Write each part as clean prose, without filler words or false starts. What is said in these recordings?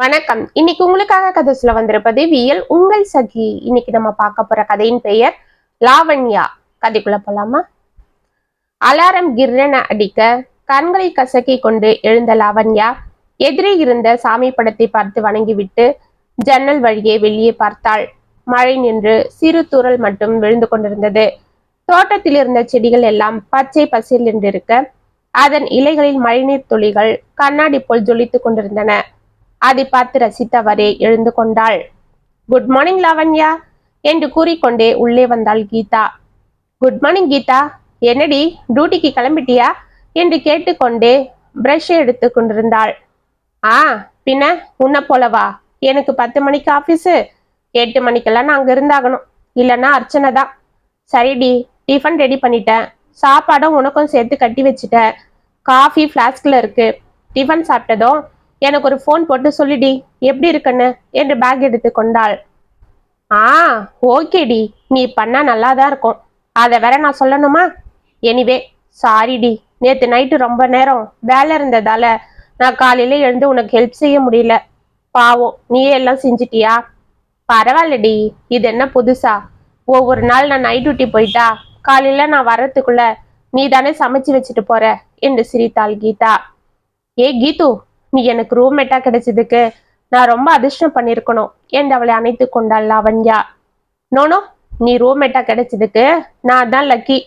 வணக்கம். இன்னைக்கு உங்களுக்காக கதை சொல்ல வந்திருப்பது வியல் உங்கள் சகி. இன்னைக்கு நம்ம பார்க்க போற கதையின் பெயர் லாவண்யா. கதைக்குள்ள போலாமா? அலாரம் கிர்ரென அடிக்க கண்களை கசக்கி கொண்டு எழுந்த லாவண்யா எதிரே இருந்த சாமி படத்தை பார்த்து வணங்கிவிட்டு ஜன்னல் வழியே வெளியே பார்த்தாள். மழை நின்று சிறு தூறல் மட்டும் விழுந்து கொண்டிருந்தது. தோட்டத்தில் இருந்த செடிகள் எல்லாம் பச்சை பசில் என்றிருக்க அதன் இலைகளில் மழைநீர் துளிகள் கண்ணாடி போல் ஜொலித்துக் கொண்டிருந்தன. அதை பார்த்து ரசித்தவரே எழுந்து கொண்டாள். குட் மார்னிங் லாவண்யா என்று கூறிக்கொண்டே உள்ளே வந்தாள் கீதா. குட் மார்னிங் கீதா, என்னடி டியூட்டிக்கு கிளம்பிட்டியா என்று கேட்டுக்கொண்டே பிரஷ் எடுத்து கொண்டிருந்தாள். பின்ன உன்ன போலவா? எனக்கு 10 மணிக்கு ஆபீஸு, 8 மணிக்கெல்லாம் நான் அங்க இருந்தாகணும், இல்லைன்னா அர்ச்சனை தான். சரிடி, டிஃபன் ரெடி பண்ணிட்டேன், சாப்பாடும் உனக்கும் சேர்த்து கட்டி வச்சுட்டேன், காஃபி ஃப்ளாஸ்கில் இருக்கு. டிஃபன் சாப்பிட்டதும் எனக்கு ஒரு ஃபோன் போட்டு சொல்லிடி எப்படி இருக்குன்னு என்று பேக் எடுத்து கொண்டாள். ஓகேடி, நீ பண்ணா நல்லாதான் இருக்கும், அதை வேற நான் சொல்லணுமா? எனிவே சாரிடி, நேற்று நைட்டு ரொம்ப நேரம் வேலை இருந்ததால நான் காலையில எழுந்து உனக்கு ஹெல்ப் செய்ய முடியல. பாவம், நீயே எல்லாம் செஞ்சிட்டியா? பரவாயில்லடி, இது என்ன புதுசா? ஒவ்வொரு நாள் நான் நைட் டியூட்டி போயிட்டா காலையில நான் வர்றதுக்குள்ள நீ தானே சமைச்சு வச்சுட்டு போற என்று சிரித்தாள் கீதா. கீது, நீ எனக்கு ரூம்மேட்டா கிடைச்சதுக்கு நான் ரொம்ப அதிர்ஷ்டம் பண்ணிருக்கணும் என்று அவளை அணைத்து கொண்டாள் லாவண்யா. நோனோ, நீ ரூம்மேட்டா கிடைச்சதுக்கு நான் தான் லக்கி.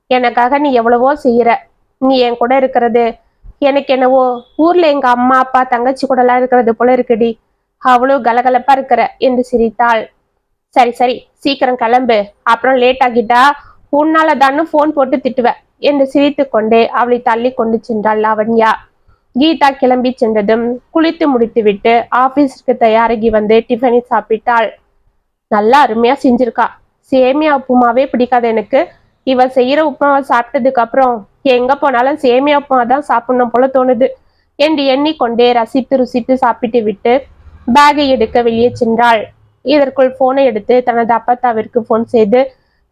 எனக்காக நீ எவ்வளவோ செய்யற. நீ என் கூட இருக்கிறது எனக்கு என்னவோ ஊர்ல எங்க அம்மா அப்பா தங்கச்சி கூட எல்லாம் இருக்கிறது போல இருக்குடி. அவ்வளவு கலகலப்பா இருக்கிற என்று சிரித்தாள். சரி சரி, சீக்கிரம் கிளம்பு, அப்புறம் லேட் ஆகிட்டா உன்னாலதான்னு போன் போட்டு திட்டுவ என்று சிரித்து கொண்டே அவளை தள்ளி கொண்டு சென்றாள் லாவண்யா. கீதா கிளம்பி சென்றதும் குளித்து முடித்துவிட்டு ஆபீஸுக்கு தயாராகி வந்து டிஃபனை சாப்பிட்டாள். நல்லா அருமையா செஞ்சிருக்கா. சேமியா உப்புமாவே பிடிக்காது எனக்கு. இவ செய்யற உப்புமாவை சாப்பிட்டதுக்கு அப்புறம் எங்க போனாலும் சேமியா உப்புமா தான் சாப்பிடணும் போல தோணுது என்று எண்ணிக்கொண்டே ரசித்து ருசித்து சாப்பிட்டு விட்டு பேகை எடுக்க வெளியே சென்றாள். இதற்குள் போனை எடுத்து தனது அப்பத்தாவிற்கு போன் செய்து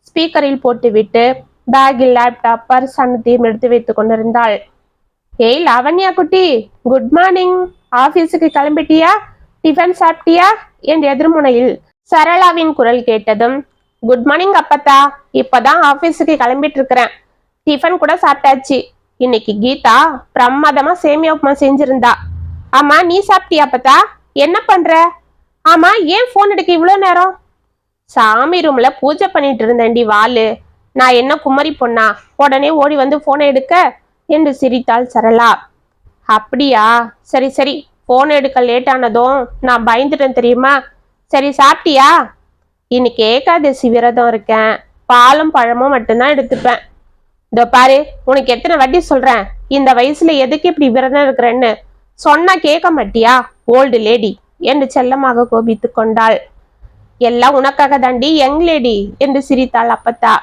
ஸ்பீக்கரில் போட்டுவிட்டு பேக்கில் லேப்டாப் பர்ஸ் அனைத்தையும் எடுத்து வைத்துக் கொண்டிருந்தாள். ஏய் லாவண்யா குட்டி, குட் மார்னிங். ஆபீஸுக்கு கிளம்பிட்டியா? டிஃபன் சாப்பிட்டியா என்று எதிர்முனையில் சரளாவின் குரல் கேட்டதும், குட் மார்னிங் அப்பத்தா, இப்பதான் ஆபீஸுக்கு கிளம்பிட்டு இருக்கிறேன். டிஃபன் கூட சாப்பிட்டாச்சு. இன்னைக்கு கீதா பிரமாதமா சேமியா உப்புமா செஞ்சிருந்தா. ஆமா, நீ சாப்பிட்டியா அப்பத்தா? என்ன பண்ற? ஆமா, ஏன் போன் எடுக்க இவ்வளவு நேரம்? சாமி ரூம்ல பூஜை பண்ணிட்டு இருந்தேன்டி வாலு. நான் என்ன குமரி பொண்ணா உடனே ஓடி வந்து போனை எடுக்க என்று சிரித்தாள் சரளா. அப்படியா, சரி சரி, போன் எடுக்க லேட் ஆனதும் நான் பயந்துட்டேன் தெரியுமா. சரி சாப்பிட்டியா? இன்னைக்கு ஏகாதசி விரதம் இருக்கேன், பாலும் பழமும் மட்டும்தான் எடுத்துப்பேன். இதோ பாரு, உனக்கு எத்தனை வாட்டி சொல்றேன், இந்த வயசுல எதுக்கு இப்படி விரதம் இருக்கிறேன்னு? சொன்னா கேட்க மாட்டியா ஓல்டு லேடி என்று செல்லமாக கோபித்து கொண்டாள். எல்லாம் உனக்காக தாண்டி யங் லேடி என்று சிரித்தாள் அப்பத்தா.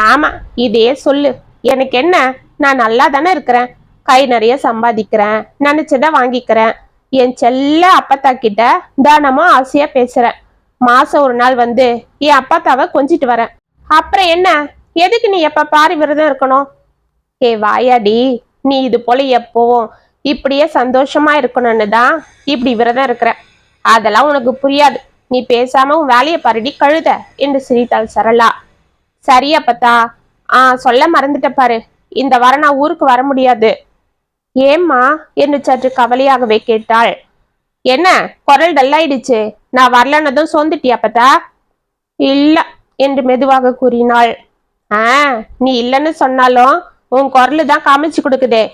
ஆமா, இதே சொல்லு. எனக்கு என்ன, நான் நல்லா தானே இருக்கிறேன், கை நிறைய சம்பாதிக்கிறேன், நினைச்சத வாங்கிக்கிறேன். என் செல்ல அப்பத்தா கிட்ட தானமும் ஆசையா பேசுறேன். மாசம் ஒரு நாள் வந்து என் அப்பத்தாவை கொஞ்சிட்டு வரேன். அப்புறம் என்ன, எதுக்கு நீ எப்ப பாரு விரதம் இருக்கணும்? வாயாடி, நீ இது போல எப்பவும் இப்படியே சந்தோஷமா இருக்கணும்னு தான் இப்படி விரதம் இருக்கிற. அதெல்லாம் உனக்கு புரியாது. நீ பேசாம உன் வேலையை பாருடி கழுத என்று சிரித்தாள் சரளா. சரி அப்பத்தா. சொல்ல மறந்துட்ட பாரு, இந்த வாரம் நான் ஊருக்கு வர முடியாது. ஏம்மா என்று சற்று கவலையாகவே கேட்டாள். என்ன குரல் டல்லாயிடுச்சு? நான் வரலன்னதும் சோந்துட்டியா அப்பத்தா? இல்ல என்று மெதுவாக கூறினாள். நீ இல்லைன்னு சொன்னாலும் உன் குரலு தான் காமிச்சு கொடுக்குதே.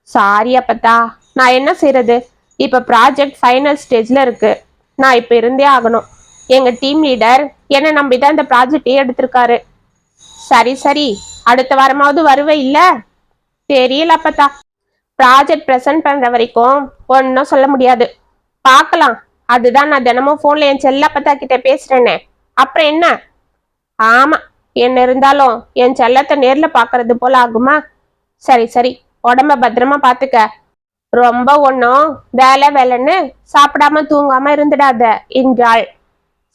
சாரி அப்பத்தா, நான் என்ன செய்யறது? இப்ப ப்ராஜெக்ட் ஃபைனல் ஸ்டேஜ்ல இருக்கு, நான் இப்ப இருந்தே ஆகணும். எங்க டீம் லீடர் என்ன நம்பிதான் இந்த ப்ராஜெக்டே எடுத்திருக்காரு. சரி சரி, அடுத்த வாரமாவது வருவே இல்ல? தெரியல அப்பத்தா, ப்ராஜெக்ட் ப்ரெசென்ட் பண்ற வரைக்கும் ஒன்னும் சொல்ல முடியாது, பார்க்கலாம். அதுதான் நான் தினமும் போன்ல என் செல்லப்பத்தா கிட்ட பேசுறேனே, அப்புறம் என்ன? ஆமா, என்ன இருந்தாலும் என் செல்லத்தை நேர்ல பாக்குறது போல ஆகுமா? சரி சரி, உடம்ப பத்திரமா பாத்துக்க. ரொம்ப ஒன்னும் வேலை வேலைன்னு சாப்பிடாம தூங்காம இருந்துடாத என்றாள்.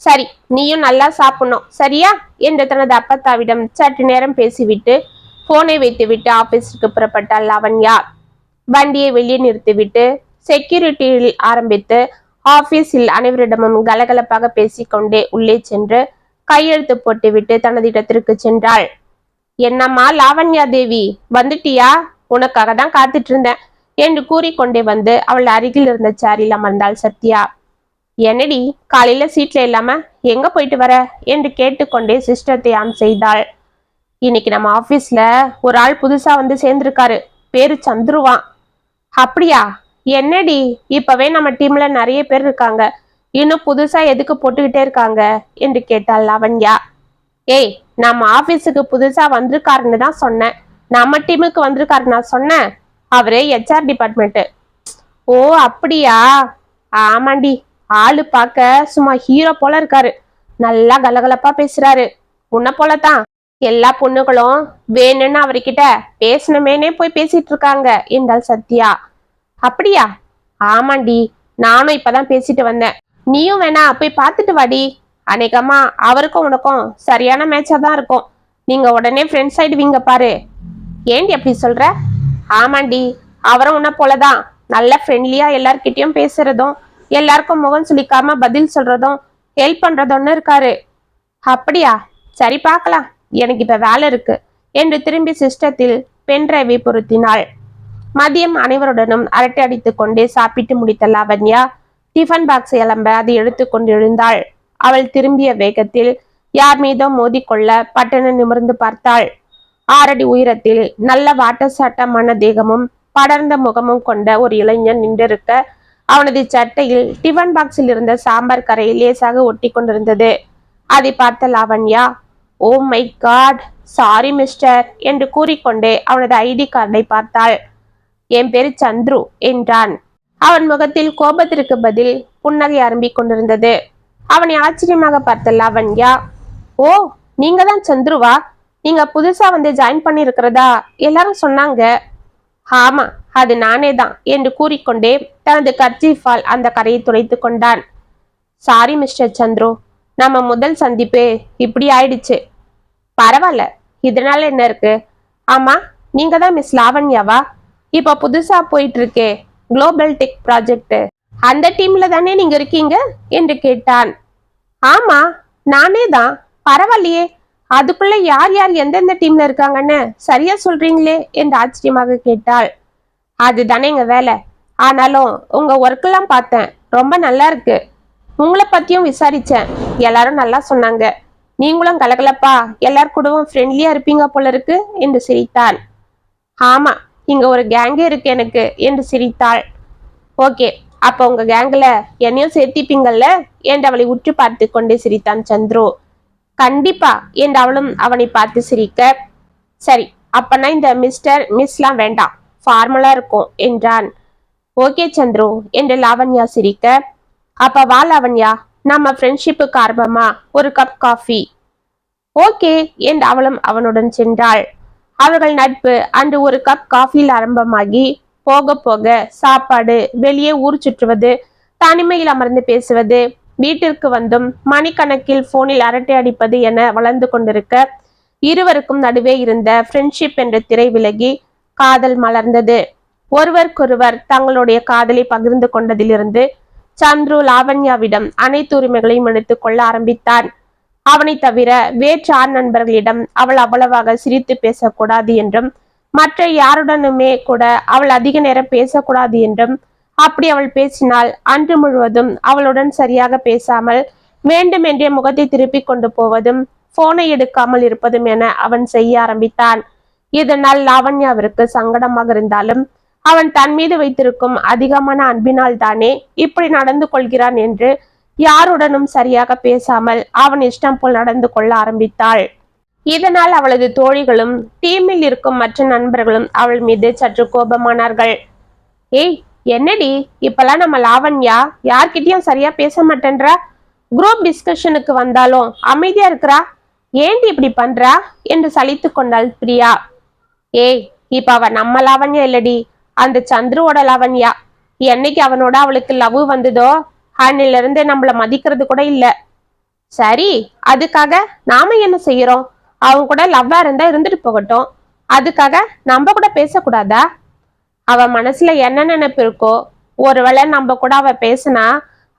சரி, நீயும் நல்லா சாப்பிடணும் சரியா என்று தனது அப்பத்தாவிடம் சற்று நேரம் பேசிவிட்டு போனை வைத்துவிட்டு ஆபீஸுக்கு புறப்பட்டாள் லாவண்யா. வண்டியை வெளியே நிறுத்திவிட்டு செக்யூரிட்டியில் ஆரம்பித்து ஆபீஸில் அனைவரிடமும் கலகலப்பாக பேசிக்கொண்டே உள்ளே சென்று கையெழுத்து போட்டுவிட்டு தனது இடத்திற்கு சென்றாள். என்னம்மா லாவண்யா தேவி, வந்துட்டியா? உனக்காக தான் காத்துட்டு இருந்தேன் என்று கூறிக்கொண்டே வந்து அவள் அருகில் இருந்த சேரில் அமர்ந்தாள் சத்யா. என்னடி காலையில சீட்ல இல்லாம எங்க போயிட்டு வர என்று கேட்டுக்கொண்டே சிஸ்டத்தை ஆன் செய்தாள். இன்னைக்கு நம்ம ஆபீஸ்ல ஒரு ஆள் புதுசா வந்து சேர்ந்திருக்காரு, பேரு சந்துருவான். அப்படியா? என்னடி இப்பவே நம்ம டீம்ல நிறைய பேர் இருக்காங்க, இன்னும் புதுசா எதுக்கு போட்டுக்கிட்டே இருக்காங்க என்று கேட்டாள் லாவண்யா. ஏய், நம்ம ஆபீஸுக்கு புதுசா வந்திருக்காருன்னு தான் சொன்னேன், நம்ம டீமுக்கு வந்திருக்காரு நான் சொன்னேன். அவரே HR டிபார்ட்மெண்ட். ஓ அப்படியா? ஆமாண்டி, ஆளு பார்க்க சும்மா ஹீரோ போல இருக்காரு, நல்லா கலகலப்பா பேசுறாரு. உன்ன போலதான் எல்லா பொண்ணுகளும் வேணும்னு அவர்கிட்ட பேசணுமேனே போய் பேசிட்டு இருக்காங்க என்றாள் சத்யா. அப்படியா? ஆமாண்டி, நானும் இப்பதான் பேசிட்டு வந்தேன். நீயும் வேணா போய் பார்த்துட்டு வாடி. அநேகமா அவருக்கும் உனக்கும் சரியான மேட்சா தான் இருக்கும். நீங்க உடனே ஃப்ரெண்ட்ஸ் ஆயிடுவீங்க பாரு. ஏண்டி அப்படி சொல்ற? ஆமாண்டி, அவரும் உன்ன போலதான் நல்ல ஃப்ரெண்ட்லியா எல்லார்கிட்டயும் பேசுறதும் எல்லாருக்கும் முகம் சுளிக்காம பதில் சொல்றதும் ஹெல்ப் பண்றதும்னு இருக்காரு. அப்படியா? சரி பார்க்கலாம், எனக்கு இப்ப வேலை இருக்கு என்று திரும்பி சிஸ்டத்தில் பென்டிரைவை பொருத்தினாள். மதியம் அனைவருடனும் அரட்டை அடித்துக் கொண்டே சாப்பிட்டு முடித்த லாவண்யா டிஃபன் பாக்ஸ் எலம்ப அதை எடுத்துக்கொண்டு எழுந்தாள். அவள் திரும்பிய வேகத்தில் யார் மீதோ மோதிக்கொள்ள பட்டன நிமிர்ந்து பார்த்தாள். 6 அடி உயரத்தில் நல்ல வாட்டசாட்டமான தேகமும் படர்ந்த முகமும் கொண்ட ஒரு இளைஞன் நின்றிருக்க, அவனது சட்டையில் டிஃபன் பாக்ஸில் இருந்த சாம்பார் கரை லேசாக ஒட்டி கொண்டிருந்தது. அதை பார்த்த Lavanya, oh my god, sorry mister என்று கூறிக்கொண்டே அவனது ID கார்டை பார்த்தாள். என் பேரு சந்துரு என்றான். அவன் முகத்தில் கோபத்திற்கு பதில் புன்னகை அரும்பிக் கொண்டிருந்தது. அவனை ஆச்சரியமாக பார்த்த லாவண்யா, ஓ நீங்க தான் சந்துருவா? நீங்க புதுசா வந்து ஜாயின் பண்ணி இருக்கிறதா எல்லாரும் சொன்னாங்க. ஆமா, அது நானே தான் என்று கூறிக்கொண்டே தனது கர்ச்சீஃபால் அந்த கரையை துடைத்து கொண்டான். சாரி மிஸ்டர் சந்துரு, நம்ம முதல் சந்திப்பே இப்படி ஆயிடுச்சு. பரவாயில்ல, இதனால என்ன இருக்கு? ஆமா, நீங்க தான் மிஸ் லாவண்யாவா? இப்ப புதுசா போயிட்டு இருக்கே குளோபல் டெக் ப்ராஜெக்ட், அந்த டீம்ல தானே நீங்க இருக்கீங்க என்று கேட்டான். ஆமா, நானே தான். பரவாயில்லையே, அதுக்குள்ள யார் யார் எந்தெந்த டீம்ல இருக்காங்கன்னு சரியா சொல்றீங்களே என்று ஆச்சரியமாக கேட்டாள். அதுதானே எங்க வேலை. ஆனாலும் உங்க ஒர்க் எல்லாம் பார்த்தேன், ரொம்ப நல்லா இருக்கு. உங்களை பத்தியும் விசாரிச்சேன், எல்லாரும் நல்லா சொன்னாங்க. நீங்களும் கலகலப்பா எல்லார் கூடவும் ஃப்ரெண்ட்லியா இருப்பீங்க போல இருக்கு என்று சிரித்தான். ஆமா, இங்க ஒரு கேங்கே இருக்கு எனக்கு என்று சிரித்தாள். ஓகே, அப்ப உங்க கேங்ல என்னையும் சேர்த்திப்பீங்கல்ல என்று அவளை உற்று பார்த்து கொண்டே சிரித்தான் சந்துரு. கண்டிப்பா என்று அவளும் அவனை பார்த்து சிரிக்க, சரி அப்பனா இந்த மிஸ்டர் மிஸ்லாம் வேண்டாம், ஃபார்மலா இருக்கும் என்றான். ஓகே சந்துரு என்று லாவண்யா சிரிக்க, அப்ப வா லாவண்யா, நம்ம ஃப்ரெண்ட்ஷிப்புக்கு ஆரம்பமா ஒரு கப் காஃபி. ஓகே என்று அவளும் அவனுடன் சென்றாள். அவர்கள் நட்பு அன்று ஒரு கப் காஃபியில் ஆரம்பமாகி போக போக சாப்பாடு, வெளியே ஊர் சுற்றுவது, தனிமையில் அமர்ந்து பேசுவது, வீட்டிற்கு வந்தும் மணிக்கணக்கில் போனில் அரட்டை அடிப்பது என வளர்ந்து கொண்டிருக்க, இருவருக்கும் நடுவே இருந்த ஃப்ரெண்ட்ஷிப் என்ற திரை விலகி காதல் மலர்ந்தது. ஒருவருக்கொருவர் தங்களுடைய காதலை பகிர்ந்து கொண்டதிலிருந்து சந்துரு லாவண்யாவிடம் அனைத்து உரிமைகளையும் எடுத்துக் கொள்ள ஆரம்பித்தான். அவனை தவிர வேற்று ஆண் நண்பர்களிடம் அவள் அவ்வளவாக சிரித்து பேசக்கூடாது என்றும், மற்ற யாருடனுமே கூட அவள் அதிக நேரம் பேசக்கூடாது என்றும், அப்படி அவள் பேசினால் அன்று முழுவதும் அவளுடன் சரியாக பேசாமல் வேண்டுமென்றே முகத்தை திருப்பி கொண்டு போவதும், போனை எடுக்காமல் இருப்பதும் என அவன் செய்ய ஆரம்பித்தான். இதனால் லாவண்யாவிற்கு சங்கடமாக இருந்தாலும், அவன் தன் மீது வைத்திருக்கும் அதிகமான அன்பினால் தானே இப்படி நடந்து கொள்கிறான் என்று யாருடனும் சரியாக பேசாமல் அவன் இஷ்டம் போல் நடந்து கொள்ள ஆரம்பித்தாள். இதனால் அவளது தோழிகளும் டீமில் இருக்கும் மற்ற நண்பர்களும் அவள் மீது சற்று கோபமானார்கள். ஏய் என்னடி இப்பெல்லாம் நம்ம லாவண்யா யார்கிட்டயும் சரியா பேச மாட்டேன்றா? குரூப் டிஸ்கஷனுக்கு வந்தாலும் அமைதியா இருக்கிறா, ஏண்டி இப்படி பண்றா என்று சலித்து கொண்டாள் பிரியா. ஏய், இப்ப அவ நம்ம லாவண்யா இல்லடி, அந்த சந்துருவோட லாவண்யா. என்னைக்கு அவனோட அவளுக்கு லவ் வந்ததோ அன்னில இருந்து நம்மள மதிக்கிறது கூட இல்ல. சரி, அதுக்காக நாம என்ன செய்யறோம்? அவங்க கூட லவ்வா இருந்தா இருந்துட்டு போகட்டும், அதுக்காக நம்ம கூட பேசக்கூடாதா? அவ மனசுல என்ன நினைப்பு இருக்கோ, ஒருவேளை நம்ம கூட அவ பேசினா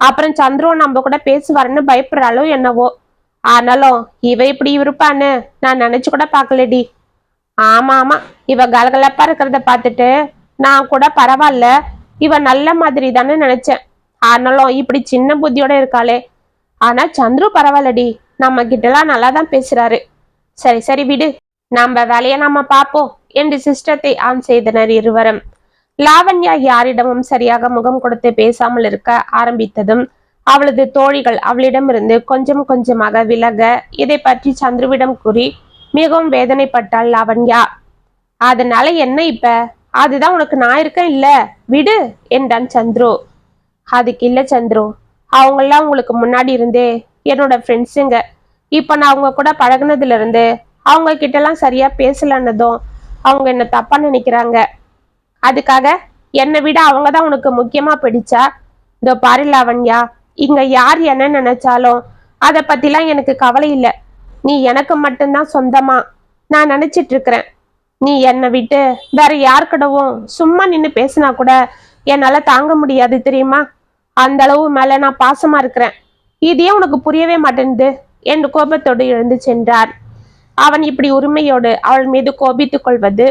அப்புறம் சந்துரு நம்ம கூட பேசுவாருன்னு பயப்படுறாளோ என்னவோ. ஆனாலும் இவ இப்படி இருப்பான்னு நான் நினைச்சு கூட பாக்கலடி. ஆமா ஆமா, இவ கலகலப்பா இருக்கிறத பார்த்துட்டு நான் கூட பரவாயில்ல, இவ நல்ல மாதிரி தானே நினைச்சேன். ஆனாலும் இப்படி சின்ன புத்தியோட இருக்காளே. ஆனா சந்துரு பரவாயில்லடி, நம்ம கிட்ட எல்லாம் நல்லா தான் பேசுறாரு. சரி சரி விடு, நம்ம வேலையை நம்ம பார்ப்போம் என்று சிஸ்டத்தை ஆன் செய்தனர் இருவரும். லாவண்யா யாரிடமும் சரியாக முகம் கொடுத்து பேசாமல் இருக்க ஆரம்பித்ததும் அவளது தோழிகள் அவளிடமிருந்து கொஞ்சம் கொஞ்சமாக விலக இதை பற்றி சந்துருவிடம் கூறி மிகவும் வேதனைப்பட்டாள் லாவண்யா. அதனால என்ன இப்ப, அதுதான் உனக்கு நான் இருக்கேன் இல்ல, விடு என்றான் சந்துரு. அதுக்கு இல்ல சந்துரு, அவங்கெல்லாம் உங்களுக்கு முன்னாடி இருந்தே என்னோட ஃப்ரெண்ட்ஸுங்க. இப்ப நான் அவங்க கூட பழகுனதுல இருந்து அவங்க கிட்ட எல்லாம் சரியா பேசலன்னதும் அவங்க என்ன தப்பா நினைக்கிறாங்க. அதுக்காக என்னை விட அவங்க தான் உனக்கு முக்கியமா பிடிச்சா? இதோ பாரு லாவண்யா, இங்க யார் என்ன நினைச்சாலும் அதை பத்திலாம் எனக்கு கவலை இல்லை. நீ எனக்கு மட்டும்தான் சொந்தமா நான் நினைச்சிட்டு இருக்கிறேன். நீ என்னை விட்டு வேற யாருக்கிடவும் சும்மா நின்று பேசினா கூட என்னால தாங்க முடியாது தெரியுமா? அந்த அளவு மேல நான் பாசமா இருக்கிறேன். இதே உனக்கு புரியவே மாட்டேங்குது என்று கோபத்தோடு எழுந்து சென்றார். அவன் இப்படி உரிமையோடு அவள் மீது கோபித்துக் கொள்வது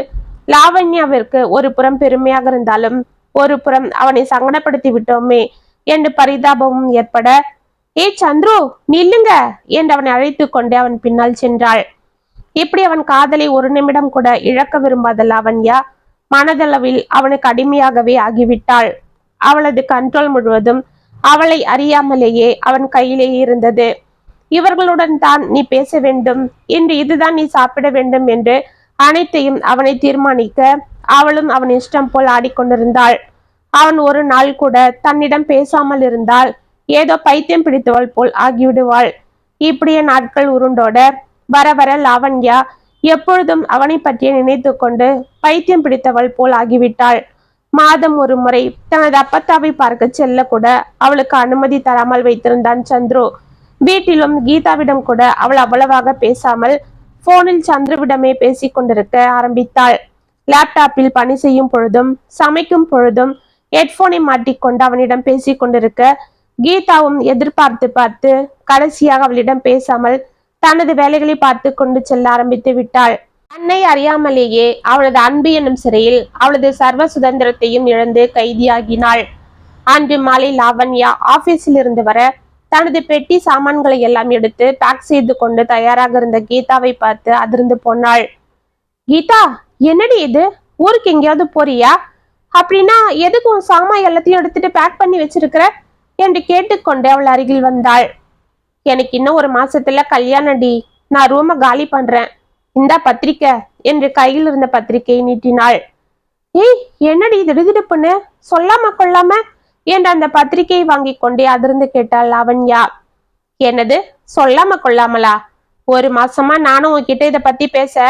லாவண்யாவிற்கு ஒரு புறம் பெருமையாக இருந்தாலும் ஒரு புறம் அவனை சங்கடப்படுத்தி விட்டோமே என்று பரிதாபமும் ஏற்பட, ஏ சந்துரு நில்லுங்க என்று அவனை அழைத்து கொண்டு அவன் பின்னால் சென்றாள். இப்படி அவன் காதலை ஒரு நிமிடம் கூட இழக்க விரும்பாத லாவண்யா மனதளவில் அவனுக்கு அடிமையாகவே ஆகிவிட்டாள். அவளது கண்ட்ரோல் முழுவதும் அவளை அறியாமலேயே அவன் கையிலேயே இருந்தது. இவர்களுடன் தான் நீ பேச வேண்டும் என்று, இதுதான் நீ சாப்பிட வேண்டும் என்று அனைத்தையும் அவனை தீர்மானிக்க அவளும் அவன் இஷ்டம் போல் ஆடிக்கொண்டிருந்தாள். அவன் ஒரு நாள் கூட தன்னிடம் பேசாமல் இருந்தால் ஏதோ பைத்தியம் பிடித்தவள் போல் ஆகிவிடுவாள். இப்படியே நாட்கள் உருண்டோட வர வர லாவண்யா எப்பொழுதும் அவனை பற்றிய நினைத்து கொண்டு பைத்தியம் பிடித்தவள் போல் ஆகிவிட்டாள். மாதம் ஒரு முறை தனது அப்பத்தாவை பார்க்க செல்ல கூட அவளுக்கு அனுமதி தராமல் வைத்திருந்தான் சந்துரு. வீட்டிலும் கீதாவிடம் கூட அவள் அவ்வளவாக பேசாமல் போனில் சந்துருவிடமே பேசிக் கொண்டிருக்க ஆரம்பித்தாள். லேப்டாப்பில் பணி செய்யும் பொழுதும் சமைக்கும் பொழுதும் ஹெட்போனை மாட்டிக்கொண்டு அவனிடம் பேசிக் கொண்டிருக்க கீதாவும் எதிர்பார்த்து பார்த்து கடைசியாக அவளிடம் பேசாமல் தனது வேலைகளை பார்த்து கொண்டு செல்ல ஆரம்பித்து விட்டாள். தன்னை அறியாமலேயே அவளது அன்பு என்னும் சிறையில் அவளது சர்வ சுதந்திரத்தையும் இழந்து கைதியாகினாள். அன்று மாலை லாவண்யா ஆபீஸில் இருந்து வர தனது பெட்டி சாமான்களை எல்லாம் எடுத்து பேக் செய்து கொண்டு தயாராக இருந்த கீதாவை பார்த்து அதிர்ந்து போனாள். கீதா, என்னடி இது, ஊருக்கு எங்கேயாவது போறியா? அப்படின்னா எதுக்கு உன் சாமான் எல்லாத்தையும் எடுத்துட்டு பேக் பண்ணி வச்சிருக்கிற என்று கேட்டுக்கொண்டு அவள் அருகில் வந்தாள். எனக்கு இன்னும் ஒரு மாசத்துல கல்யாணடி, நான் ரூமை காலி பண்றேன், இந்த பத்திரிக்கை என்று கையில் இருந்த பத்திரிகையை நீட்டினாள். ஏய், என்னடி திடுதிடுப்புன்னு, சொல்லாம கொள்ளாம என்று அந்த பத்திரிகையை வாங்கி கொண்டே அதிர்ந்து கேட்டாள் லாவண்யா. என்னது சொல்லாம கொள்ளாமலா? ஒரு மாசமா நானும் உன்கிட்ட இதை பத்தி பேச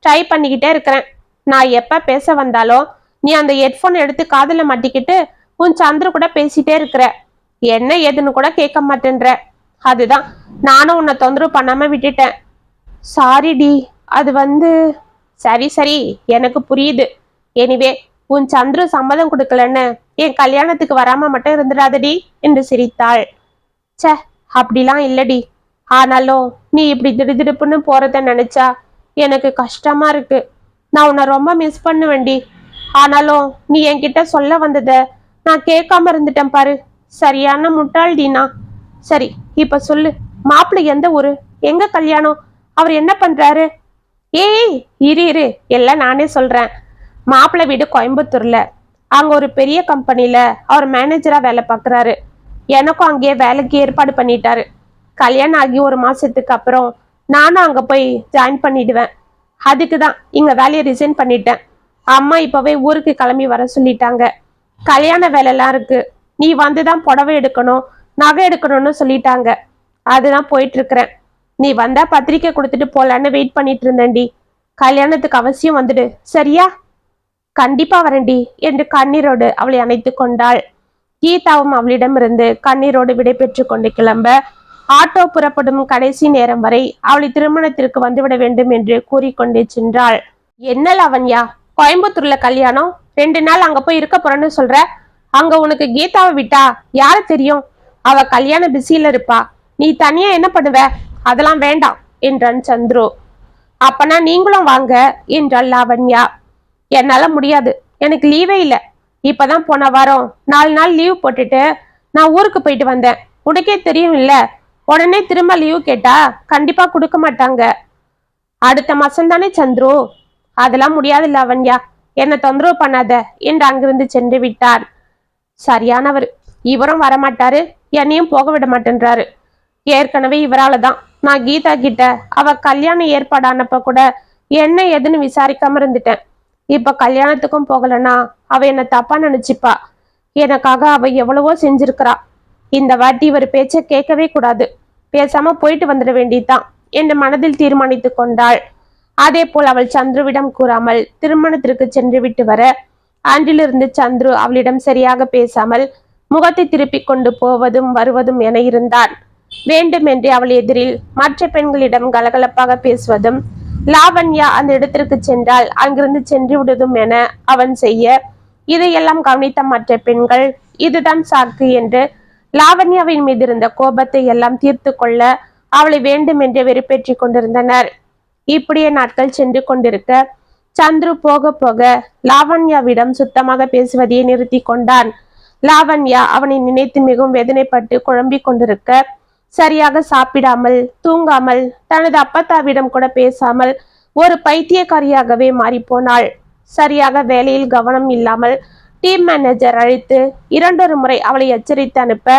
ட்ரை பண்ணிக்கிட்டே இருக்கிறேன். நான் எப்ப பேச வந்தாலும் நீ அந்த ஹெட்போன் எடுத்து காதுல மாட்டிக்கிட்டு உன் சந்துரு கூட பேசிட்டே இருக்கிற. என்ன ஏதுன்னு கூட கேட்க மாட்டேன்ற. அதுதான் நானும் உன்னை தொந்தரவு பண்ணாம விட்டுட்டேன். சாரிடி, அது சரி சரி, எனக்கு புரியுது. எனிவே, உன் சந்துரு சம்மதம் கொடுக்கலன்னு என் கல்யாணத்துக்கு வராம மட்டும் இருந்துடாதடி என்று சிரித்தாள். சே, அப்படிலாம் இல்லடி. ஆனாலும் நீ இப்படி திடுதிடுப்புன்னு போறத நினைச்சா எனக்கு கஷ்டமா இருக்கு. நான் உன்னை ரொம்ப மிஸ் பண்ணுவேண்டி. ஆனாலும் நீ என்கிட்ட சொல்ல வந்தத நான் கேட்காம இருந்துட்டேன் பாரு. சரியான முட்டாள்டினா. சரி, இப்ப சொல்லு, மாப்பிள்ளை எந்த ஊரு, எங்க கல்யாணம், அவர் என்ன பண்றாரு? ஏய் இரு இரு, எல்லாம் நானே சொல்றேன். மாப்பிள்ளை வீடு கோயம்புத்தூர்ல. அங்க ஒரு பெரிய கம்பெனில அவர் மேனேஜரா வேலை பார்க்குறாரு. எனக்கும் அங்கேயே வேலைக்கு ஏற்பாடு பண்ணிட்டாரு. கல்யாணம் ஆகி ஒரு மாசத்துக்கு அப்புறம் நானும் அங்க போய் ஜாயின் பண்ணிடுவேன். அதுக்கு தான் இங்க வேலையை ரிசைன் பண்ணிட்டேன். அம்மா இப்பவே ஊருக்கு கிளம்பி வர சொல்லிட்டாங்க. கல்யாண வேலைலாம் இருக்கு. நீ வந்துதான் புடவை எடுக்கணும், நகை எடுக்கணும்னு சொல்லிட்டாங்க. அதுதான் போயிட்டு இருக்கிறேன். நீ வந்தா பத்திரிக்கை கொடுத்துட்டு போலான்னு வெயிட் பண்ணிட்டு இருந்தேன்டி. கல்யாணத்துக்கு அவசியம் வந்துடு, சரியா? கண்டிப்பா வரேன்டி என்று கண்ணீரோடு அவளை அணைத்து கொண்டாள். கீதாவும் அவளிடமிருந்து கண்ணீரோடு விடை பெற்று கொண்டு கிளம்ப ஆட்டோ புறப்படும் கடைசி நேரம் வரை அவளை திருமணத்திற்கு வந்துவிட வேண்டும் என்று கூறிக்கொண்டே சென்றாள். என்ன லாவண்யா, கோயம்புத்தூர்ல கல்யாணம், 2 நாள் அங்க போய் இருக்க போறேன்னு சொல்ற. அங்க உனக்கு கீதாவை விட்டா யாரு தெரியும்? அவ கல்யாண பிஸியில இருப்பா, நீ தனியா என்ன பண்ணுவ? அதெல்லாம் வேண்டாம் என்றான் சந்துரு. அப்பனா நீங்களும் வாங்க என்றாள் லாவண்யா. என்னால முடியாது, எனக்கு லீவே இல்லை. இப்பதான் போன வாரம் 4 நாள் லீவ் போட்டுட்டு நான் ஊருக்கு போயிட்டு வந்தேன். உனக்கே தெரியும் இல்ல, உடனே திரும்ப லீவ் கேட்டா கண்டிப்பா கொடுக்க மாட்டாங்க. அடுத்த மாசம் தானே சந்துரு. அதெல்லாம் முடியாது லாவண்யா, என்ன தொந்தரவு பண்ணாத என்று அங்கிருந்து சென்று விட்டார். சரியானவர், இவரும் வரமாட்டாரு, என்னையும் போக விட மாட்டேன்றாரு. ஏற்கனவே இவரால தான் நான் கீதா கிட்ட அவ கல்யாண ஏற்பாடானப்ப கூட என்ன ஏதுன்னு விசாரிக்காம இருந்துட்டேன். இப்ப கல்யாணத்துக்கும் போகலன்னா அவ என்ன தப்பா நினைச்சுப்பா. எனக்காக அவ எவ்வளவோ செஞ்சிருக்கிறா. இந்த வாட்டி இவர் பேச்ச கேட்கவே கூடாது, பேசாம போயிட்டு வந்துட வேண்டியதுதான் என்று மனதில் தீர்மானித்து கொண்டாள். அதே போல் அவள் சந்துருவிடம் கூறாமல் திருமணத்திற்கு சென்று விட்டு வர, அன்றிலிருந்து சந்துரு அவளிடம் சரியாக பேசாமல் முகத்தை திருப்பிக் கொண்டு போவதும் வருவதும் என இருந்தான். வேண்டுமென்றே அவள் எதிரில் மற்ற பெண்களிடம் கலகலப்பாக பேசுவதும், லாவண்யா அந்த இடத்திற்கு சென்றால் அங்கிருந்து சென்று விடுவதும் என அவன் செய்ய, இதையெல்லாம் கவனித்த மற்ற பெண்கள் இதுதான் சாக்கு என்று லாவண்யாவின் மீது இருந்த கோபத்தை எல்லாம் தீர்த்து கொள்ள அவளை வேண்டுமென்றே வெறுப்பேற்றி கொண்டிருந்தனர். இப்படியே நாட்கள் சென்று கொண்டிருக்க, சந்துரு போக போக லாவண்யாவிடம் சுத்தமாக பேசுவதையே நிறுத்தி கொண்டான். லாவண்யா அவனை நினைத்து மிகவும் வேதனைப்பட்டு குழம்பிக் கொண்டிருக்க, சரியாக சாப்பிடாமல் தூங்காமல் தனது அப்பத்தாவிடம் கூட பேசாமல் ஒரு பைத்தியக்காரியாகவே மாறிப்போனாள். சரியாக வேலையில் கவனம் இல்லாமல் டீம் மேனேஜர் அழைத்து 2 முறை அவளை எச்சரித்து அனுப்ப,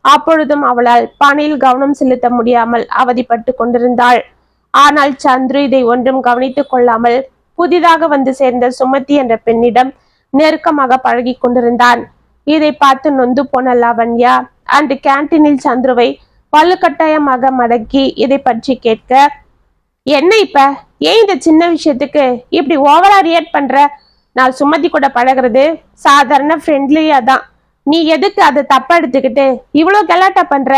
அப்பொழுதும் அவளால் பணியில் கவனம் செலுத்த முடியாமல் அவதிப்பட்டு கொண்டிருந்தாள். ஆனால் சந்துரு இதை ஒன்றும் கவனித்துக் கொள்ளாமல் புதிதாக வந்து சேர்ந்த சுமதி என்ற பெண்ணிடம் நெருக்கமாக பழகி கொண்டிருந்தான். இதை பார்த்து நொந்து போன லாவண்யா அன்று கேன்டீனில் சந்துருவை வலுக்கட்டாயமாக மடக்கி இதை பற்றி கேட்க, என்ன இப்ப ஏன் இந்த சின்ன விஷயத்துக்கு இப்படி ஓவரா ரியாக்ட் பண்ற? நான் சுமதி கூட பழகிறது சாதாரண ஃப்ரெண்ட்லியா தான், நீ எதுக்கு அதை தப்பா எடுத்துக்கிட்டு இவ்வளவு கலாட்டா பண்ற?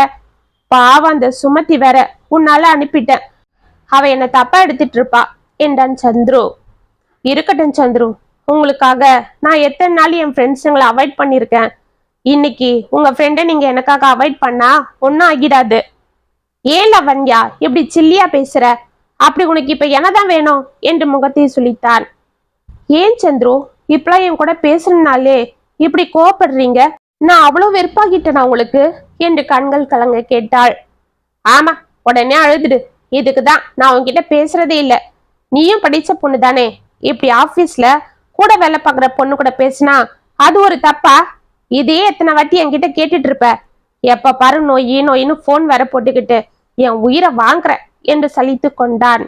பாவம் அந்த சுமதி வேற, உன்னால அனுப்பிட்டேன், அவ என்ன தப்பா எடுத்துட்டு இருப்பா என்றான் சந்துரு. இருக்கட்டும் சந்துரு, உங்களுக்காக நான் எத்தனை நாள் என் ஃப்ரெண்ட்ஸுங்களை அவாய்ட் பண்ணியிருக்கேன். இன்னைக்கு உங்க ஃப்ரெண்டை நீங்க எனக்காக அவாய்ட் பண்ணா ஒன்னும் ஆகிடாது. ஏன் லவண்யா இப்படி சில்லியா பேசுற? அப்படி உனக்கு இப்ப என்னதான் வேணும் என்று முகத்தை சுளித்தான். ஏன் சந்துரு இப்பெல்லாம் என் கூட பேசுறதுனாலே இப்படி கோவப்படுறீங்க? நான் அவ்வளவு வெறுப்பாகிட்டேனா உங்களுக்கு என்று கண்கள் கலங்க கேட்டாள். ஆமா, உடனே அழுதுடு, இதுக்குதான் நான் உன்கிட்ட பேசுறதே இல்லை. நீயும் படிச்ச பொண்ணு தானே, இப்படி ஆபீஸ்ல கூட வேலை பார்க்குற பொண்ணு கூட பேசினா அது ஒரு தப்பா? இதே எத்தனை வாட்டி என்கிட்ட கேட்டுட்டு இருப்ப. எப்ப பாரு நோயின்னு போன் வேற போட்டுக்கிட்டு என் உயிரை வாங்குற என்று சலித்து கொண்டான்.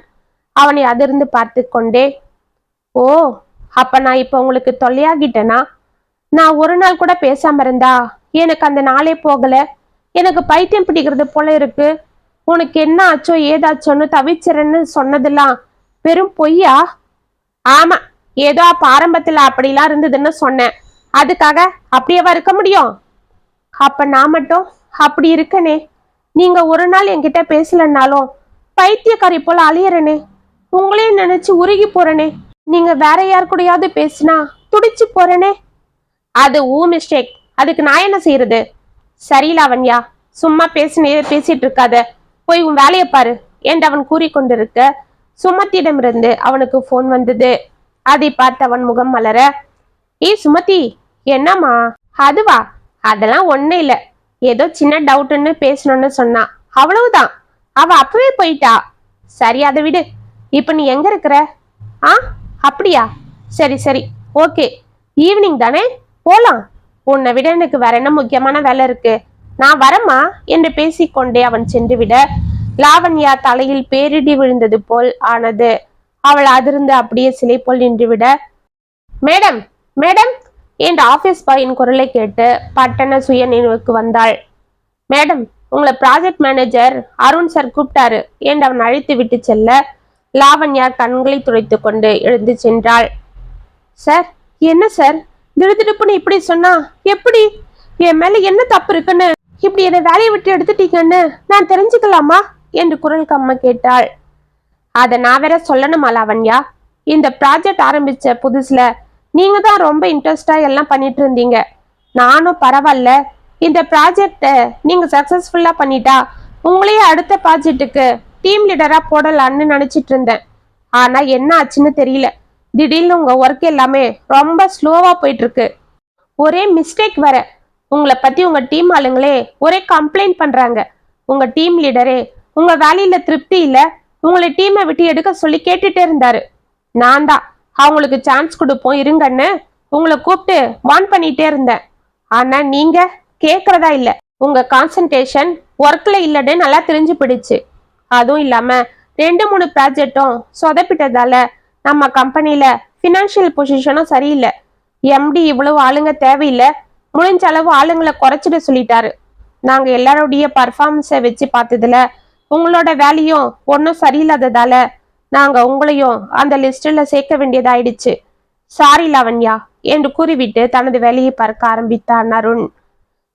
அவனை அதிர்ந்து பார்த்து கொண்டே, ஓ அப்ப நான் இப்ப உங்களுக்கு தொல்லையாகிட்டேனா? நான் ஒரு நாள் கூட பேசாம இருந்தா எனக்கு அந்த நாளே போகல. எனக்கு பைத்தியம் பிடிக்கிறது போல இருக்கு. உனக்கு என்ன ஆச்சோ ஏதாச்சோன்னு தவிச்சிறன்னு சொன்னதெல்லாம் வெறும் பொய்யா? ஆமா, ஏதோ அப்ப ஆரம்பத்துல அப்படிலாம் இருந்ததுன்னு சொன்னேன், அதுக்காக அப்படியேவா இருக்க முடியும்? அப்ப நான் மட்டும் அப்படி இருக்கனே. நீங்க ஒரு நாள் என்கிட்ட பேசலன்னாலும் பைத்தியக்காரி போல அழியறனே, உங்களையும் நினைச்சு உருகி போறனே. நீங்க வேற யார் கூடயாவது பேசினா துடிச்சு போறனே. அது ஊ மிஸ்டேக், அதுக்கு நான் என்ன செய்யறது? சரி லாவண்யா, சும்மா பேசிட்டு இருக்காத, போய் உன் வேலையை பாரு என்று அவன் கூறிக்கொண்டிருக்க, சுமத்தியிடமிருந்து அவனுக்கு போன் வந்தது. அதை பார்த்து அவன் முகம் மலர, சுமதி என்னம்மா? அதுவா? அதெல்லாம் ஒண்ணு இல்ல, ஏதோ சின்ன டவுட்னு பேசணும்னு சொன்னா, அவ்வளவுதான். அவ அப்பவே போயிட்டா. சரி அதை விடு, இப்ப நீ எங்க இருக்கிற? அப்படியா, சரி சரி ஓகே, ஈவினிங் தானே, போலாம். உன்னை விட எனக்கு வேற என்ன முக்கியமான வேலை இருக்கு, நான் வரமா என்று பேசிக்கொண்டே அவன் சென்று விட, லாவண்யா தலையில் பேரிடி விழுந்தது போல் ஆனது. அவள் அதிர்ந்து அப்படியே சிலை போல் நின்றுவிட, மேடம் மேடம் என்ற ஆபீஸ் பாயின் குரலை கேட்டு பட்டண சுய நினைவுக்கு வந்தாள். மேடம், உங்களை ப்ராஜெக்ட் மேனேஜர் அருண் சார் கூப்பிட்டாரு என்று அவன் அழைத்து விட்டு செல்ல, லாவண்யா கண்களை துடைத்து கொண்டு எழுந்து சென்றாள். சார், என்ன சார் திடுதிடுப்புன்னு இப்படி சொன்னா எப்படி? என் மேல என்ன தப்பு இருக்குன்னு இப்படி என்னை வேலையை விட்டு எடுத்துட்டீங்கன்னு நான் தெரிஞ்சுக்கலாமா என்று குரல் கம்ம கேட்டாள். அதை நான் வேற சொல்லணுமா லாவண்யா? இந்த ப்ராஜெக்ட் ஆரம்பிச்ச புதுசுல நீங்க தான் ரொம்ப இன்ட்ரெஸ்டா எல்லாம் பண்ணிட்டு இருந்தீங்க. நானும் பரவாயில்ல இந்த ப்ராஜெக்டை நீங்க சக்சஸ்ஃபுல்லா பண்ணிட்டா உங்களையே அடுத்த ப்ராஜெக்ட்டுக்கு டீம் லீடரா போடலான்னு நினைச்சிட்டு இருந்தேன். ஆனா என்ன ஆச்சுன்னு தெரியல. திடீர்னு உங்க ஒர்க் எல்லாமே ரொம்ப ஸ்லோவா போயிட்டு இருக்கு. ஒரே மிஸ்டேக் வர. உங்களை பத்தி உங்க டீம் ஆளுங்களே ஒரே கம்ப்ளைண்ட் பண்றாங்க. உங்க டீம் லீடரே உங்க வேலையில திருப்தி இல்ல, உங்களை டீமை விட்டு எடுக்க சொல்லி கேட்டுட்டே இருந்தாரு. நான் தான் அவங்களுக்கு சான்ஸ் கொடுப்போம் இருங்கன்னு உங்களை கூப்பிட்டு வார்ன் பண்ணிட்டே இருந்தேன். ஆனா நீங்க கேக்குறதா இல்ல. உங்க கான்சன்ட்ரேஷன் ஒர்க்ல இல்லன்னு நல்லா தெரிஞ்சு பிடிச்சு. அதுவும் இல்லாம 2-3 ப்ராஜெக்டும் சொதப்பிட்டதால நம்ம கம்பெனில பினான்சியல் பொசிஷனும் சரியில்லை. எம்டி இவ்வளவு ஆளுங்க தேவையில்லை, முடிஞ்ச அளவு ஆளுங்களை குறைச்சிட சொல்லிட்டாரு. நாங்க எல்லாருடைய பர்ஃபார்மன்ஸை வச்சு பார்த்ததுல உங்களோட வேலையும் ஒன்றும் சரியில்லாததால நாங்க உங்களையும் அந்த லிஸ்ட்ல சேர்க்க வேண்டியதாயிடுச்சு. சாரி லாவண்யா என்று கூறிவிட்டு தனது வேலையை பார்க்க ஆரம்பித்தான் அருண்.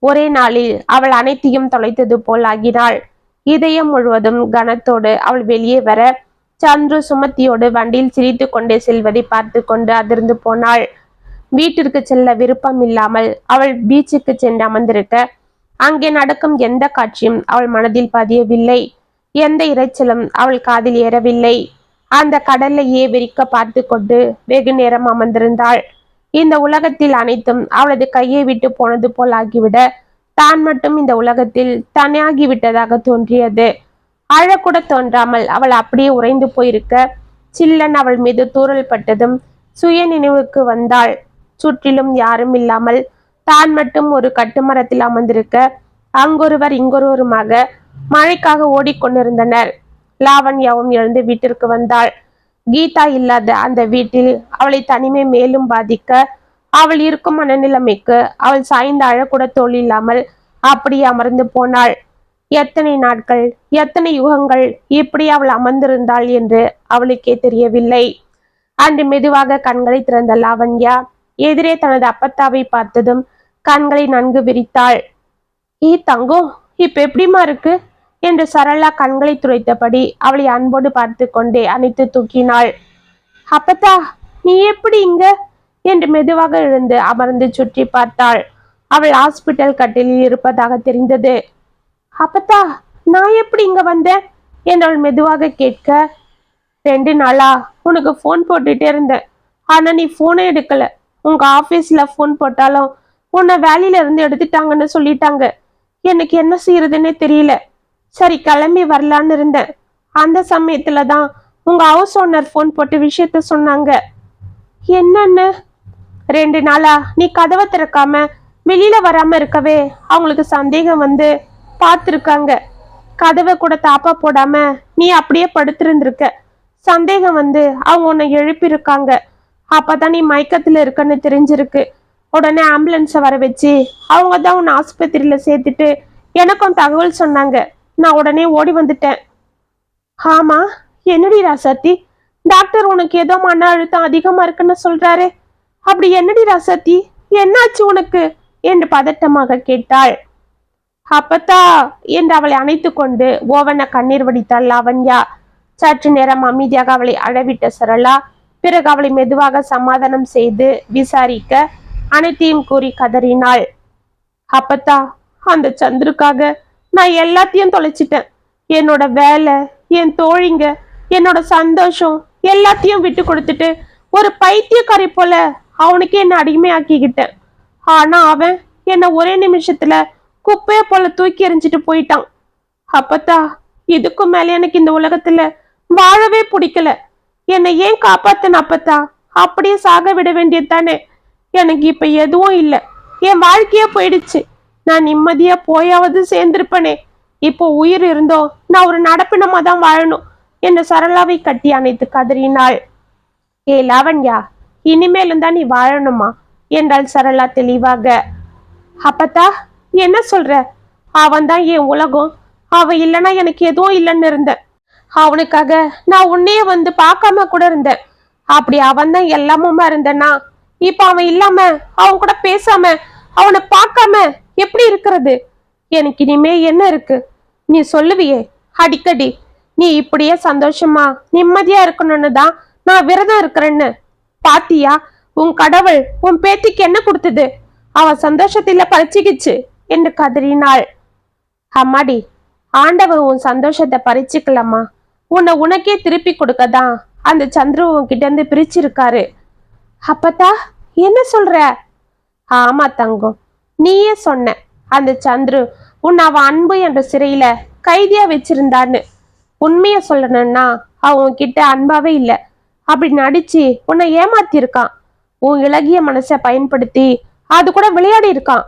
ஒரே நாளில் அவள் அனைத்தையும் தொலைத்தது போல் ஆகினாள். இதயம் முழுவதும் கனத்தோடு அவள் வெளியே வர சந்துரு சுமத்தியோடு வண்டியில் சிரித்து கொண்டே செல்வதை பார்த்து கொண்டு அதிர்ந்து போனாள். வீட்டிற்கு செல்ல விருப்பம் இல்லாமல் அவள் பீச்சுக்கு சென்று அமர்ந்திருக்க அங்கே நடக்கும் எந்த காட்சியும் அவள் மனதில் பதியவில்லை. எந்த இரைச்சலும் அவள் காதில் ஏறவில்லை. அந்த கடல்லையே விரிக்க பார்த்து கொண்டு வெகு நேரம் அமர்ந்திருந்தாள். இந்த உலகத்தில் அனைத்தும் அவளது கையை விட்டு போனது போல் ஆகிவிட தான் மட்டும் இந்த உலகத்தில் தனியாகிவிட்டதாக தோன்றியது. அழக்கூட தோன்றாமல் அவள் அப்படியே உறைந்து போயிருக்க சில்லன் அவள் மீது தூறல் பட்டதும் சுய நினைவுக்கு வந்தாள். சுற்றிலும் யாரும் இல்லாமல் தான் மட்டும் ஒரு கட்டுமரத்தில் அமர்ந்திருக்க அங்கொருவர் இங்கொருவருமாக மழைக்காக ஓடிக்கொண்டிருந்தனர். லாவண்யாவும் எழுந்து வீட்டிற்கு வந்தாள். கீதா இல்லாத அந்த வீட்டில் அவளை தனிமை மேலும் பாதிக்க அவள் இருக்கும் மனநிலைமைக்கு அவள் சாய்ந்த அழக்கூட தோல் இல்லாமல் அப்படியே அமர்ந்து போனாள். எத்தனை நாட்கள், எத்தனை யுகங்கள் இப்படி அவள் அமர்ந்திருந்தாள் என்று அவளுக்கே தெரியவில்லை. அன்று மெதுவாக கண்களை திறந்த லாவண்யா எதிரே தனது அப்பத்தாவை பார்த்ததும் கண்களை நன்கு விரித்தாள். தங்கம், இப்ப எப்படிமா இருக்கு என்று சரளா கண்களை துடைத்தபடி அவளை அன்போடு பார்த்து கொண்டே அணைத்து தூக்கினாள். அப்பத்தா, நீ எப்படி இங்க என்று மெதுவாக எழுந்து அமர்ந்து சுற்றி பார்த்தாள். அவள் ஹாஸ்பிட்டல் கட்டிலில் இருப்பதாக தெரிந்தது. அப்பத்தா, நான் எப்படி இங்க வந்தேன் என்று அவள் மெதுவாக கேட்க, 2 நாளா உனக்கு போன் போட்டுட்டே இருந்தேன். ஆனா நீ போனை எடுக்கல. உங்க ஆபீஸ்ல போன் போட்டாலும் உன்னை வேலையில இருந்து எடுத்துட்டாங்கன்னு சொல்லிட்டாங்க. எனக்கு என்ன செய்யறதுன்னே தெரியல. சரி, கிளம்பி வரலான்னு இருந்தேன். அந்த சமயத்துலதான் உங்க ஹவுஸ் ஓனர் போன் போட்டு விஷயத்த சொன்னாங்க. என்னன்னு? 2 நாளா நீ கதவை திறக்காம வெளியில வராம இருக்கவே அவங்களுக்கு சந்தேகம் வந்து பார்த்துருக்காங்க. கதவை கூட தாப்பா போடாம நீ அப்படியே படுத்திருந்திருக்க. சந்தேகம் வந்து அவங்க உன்னை எழுப்பியிருக்காங்க. அப்பதான் நீ மயக்கத்துல இருக்கன்னு தெரிஞ்சிருக்கு. உடனே ஆம்புலன்ஸை வர வச்சு அவங்க தான் உன்னை ஆஸ்பத்திரியில சேர்த்துட்டு எனக்கும் தகவல் சொன்னாங்க. நான் உடனே ஓடி வந்துட்டேன். ஆமா, என்னடி ராசாத்தி, டாக்டர் உனக்கு ஏதோ மன அழுத்தம் அதிகமா இருக்குன்னு சொல்றாரு. அப்படி என்னடி ராசாத்தி, என்னாச்சு உனக்கு என்று பதட்டமாக கேட்டாள். அப்பத்தா என்று அவளை அணைத்து கொண்டு ஓவன கண்ணீர் வடித்தாள் லாவண்யா. சற்று நேரம் அமைதியாக அவளை அழவிட்ட சரளா பிறகு அவளை மெதுவாக சமாதானம் செய்து விசாரிக்க அனைத்தையும் கூறி கதறினாள். அப்பத்தா, அந்த சந்துருக்காக நான் எல்லாத்தையும் தொலைச்சிட்டேன். என்னோட வேலை, என் தோழிங்க, என்னோட சந்தோஷம் எல்லாத்தையும் விட்டு கொடுத்துட்டு ஒரு பைத்தியக்காரி போல அவனுக்கு என்ன அடிமையாக்கிக்கிட்டேன். ஆனா அவன் என்ன ஒரே நிமிஷத்துல குப்பைய போல தூக்கி எறிஞ்சிட்டு போயிட்டான். அப்பத்தா, இதுக்கும் மேல எனக்கு இந்த உலகத்துல வாழவே பிடிக்கல. என்னை ஏன் காப்பாத்தன அப்பத்தா? அப்படியே சாக விட வேண்டியது தானே. எனக்கு இப்ப எதுவும் இல்லை. என் வாழ்க்கையே போயிடுச்சு. நான் நிம்மதியா போயாவது சேர்ந்திருப்பனே. இப்போ உயிர் இருந்தோ நான் ஒரு நடப்பினமா தான் வாழணும் என்று சரளாவை கட்டி அணைத்து கதறினாள். லாவண்யா, இனிமேலும் தான் நீ வாழணுமா என்றாள் சரளா தெளிவாக. அப்பத்தா, என்ன சொல்ற? அவன் தான் என் உலகம். அவன் இல்லைன்னா எனக்கு எதுவும் இல்லைன்னு இருந்தேன். அவனுக்காக நான் உன்னையே வந்து பார்க்காம கூட இருந்தேன். அப்படி அவன் தான் எல்லாமுமா இருந்தேன்னா இப்ப அவன் இல்லாம அவன் கூட பேசாம அவனை பார்க்காம எப்படி இருக்கிறது? எனக்கு இனிமே என்ன இருக்கு? நீ சொல்லுவியே அடிக்கடி, நீ இப்படியே சந்தோஷமா நிம்மதியா இருக்கணும்னு தான் நான் விரதம் இருக்கிறேன்னு. பாத்தியா, உன் கடவுள் உன் பேத்திக்கு என்ன கொடுத்தது? அவன் சந்தோஷத்தில பறிச்சுக்கிச்சு. என்று கதறினாள். அம்மாடி, ஆண்டவன் உன் சந்தோஷத்தை பறிச்சுக்கலாமா? உன்னை உனக்கே திருப்பி கொடுக்கதான் அந்த சந்துரு உன்கிட்ட இருந்து பிரிச்சிருக்காரு. அப்பத்தா, என்ன சொல்ற? ஆமா தங்கம், நீயே சொன்ன அந்த சந்துரு உன்னை அவன் அன்பு என்ற சிறையில கைதியா வச்சிருந்தான்னு. உண்மைய சொல்லணும்னா அவன் கிட்ட அன்பாவே இல்லை, அப்படி நடிச்சு உன்னை ஏமாத்திருக்கான். உன் இளகிய மனசை பயன்படுத்தி அது கூட விளையாடி இருக்கான்.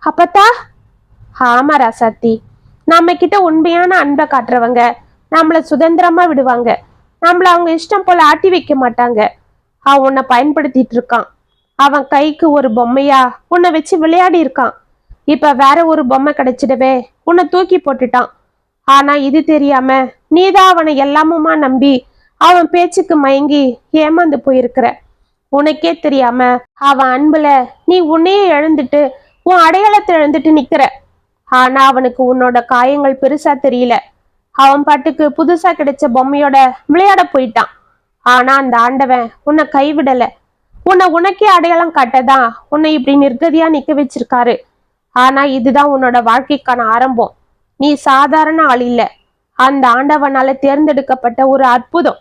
அப்பத்தா? ஆமா ராசாத்தி, நம்ம கிட்ட உண்மையான அன்பை காட்டுறவங்க நம்மள சுதந்திரமா விடுவாங்க. நம்மள அவங்க இஷ்டம் போல ஆட்டி வைக்க மாட்டாங்க. அவன் உன்னை பயன்படுத்திட்டு இருக்கான். அவன் கைக்கு ஒரு பொம்மையா உன்னை வச்சு விளையாடி இருக்கான். இப்ப வேற ஒரு பொம்மை கிடைச்சிடவே உன்னை தூக்கி போட்டுட்டான். ஆனா இது தெரியாம நீதான் அவனை எல்லாமுமா நம்பி அவன் பேச்சுக்கு மயங்கி ஏமாந்து போயிருக்கிற. உனக்கே தெரியாம அவன் அன்புல நீ உன்னையே இழந்துட்டு உன் அடையாளத்தை இழந்துட்டு நிக்கிற. ஆனா அவனுக்கு உன்னோட காயங்கள் பெருசா தெரியல. அவன் பாட்டுக்கு புதுசா கிடைச்ச பொம்மையோட விளையாட போயிட்டான். ஆனா அந்த ஆண்டவன் உன்னை கைவிடல. உனக்கே அடையாளம் காட்டதான் உன்னை இப்படி நிர்கதியா நிக்க வச்சிருக்காரு. ஆனா இதுதான் உன்னோட வாழ்க்கைக்கான ஆரம்பம். நீ சாதாரண ஆள் இல்ல, அந்த ஆண்டவனால தேர்ந்தெடுக்கப்பட்ட ஒரு அற்புதம்.